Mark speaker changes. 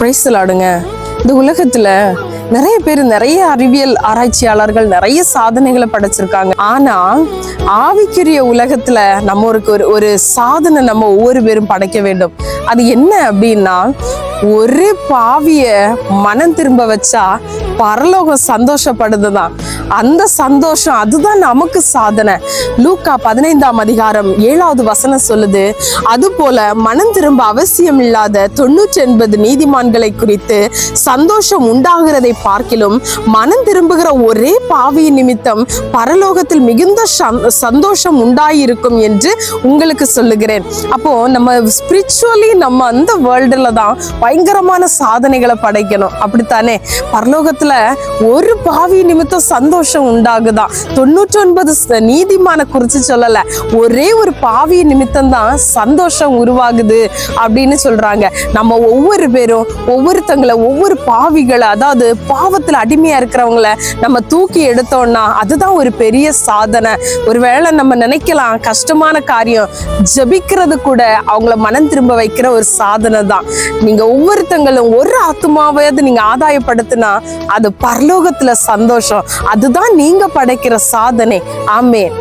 Speaker 1: Price லார்டுங்க. இந்த உலகத்துல நிறைய பேர், நிறைய அறிவியல் ஆராய்ச்சியாளர்கள் நிறைய சாதனைகளை படைச்சிருக்காங்க. ஆனா ஆவிக்குரிய உலகத்துல நம்ம ஒரு சாதனை நம்ம ஒவ்வொரு பேரும் படைக்க வேண்டும். அது என்ன அப்படின்னா, ஒரு பாவிய மனம் திரும்ப வச்சா பரலோகம் சந்தோஷப்படுதுதான். அந்த சந்தோஷம் அதுதான் நமக்கு சாதனை. லூக்கா 15:7 சொல்லுது, அது போல மனம் திரும்ப அவசியம் இல்லாத 99 நீதிமான்களை குறித்து சந்தோஷம் உண்டாகிறதை பார்க்கிலும் மனம் திரும்புகிற ஒரே பாவியின் நிமித்தம் பரலோகத்தில் மிகுந்த சந்தோஷம் உண்டாயிருக்கும் என்று உங்களுக்கு சொல்லுகிறேன். அப்போ நம்ம ஸ்பிரிச்சுவலி நம்ம அந்த வேர்ல்டுல தான் பயங்கரமான சாதனைகளை படைக்கணும். அப்படித்தானே? பரலோகத்துல ஒரு பாவி நிமித்தம் சந்தோஷம் உண்டாகுதான். 99 நீதிமான குறிச்சு சொல்லல, ஒரே ஒரு பாவி நிமித்தம் தான் சந்தோஷம் உருவாகுது அப்படின்னு சொல்றாங்க. நம்ம ஒவ்வொரு பேரும் ஒவ்வொருத்தங்களை, ஒவ்வொரு பாவிகளை, அதாவது பாவத்துல அடிமையா இருக்கிறவங்கள நம்ம தூக்கி எடுத்தோம்னா அதுதான் ஒரு பெரிய சாதனை. ஒருவேளை நம்ம நினைக்கலாம் கஷ்டமான காரியம், ஜபிக்கிறது கூட அவங்கள மனம் திரும்ப வைக்கிற ஒரு சாதனை தான். நீங்க ஒவ்வொருத்தங்களும் ஒரு ஆத்மாவையாவது நீங்க ஆதாயப்படுத்தினா அது பரலோகத்துல சந்தோஷம். அதுதான் நீங்க படைக்கிற சாதனை. ஆமென்.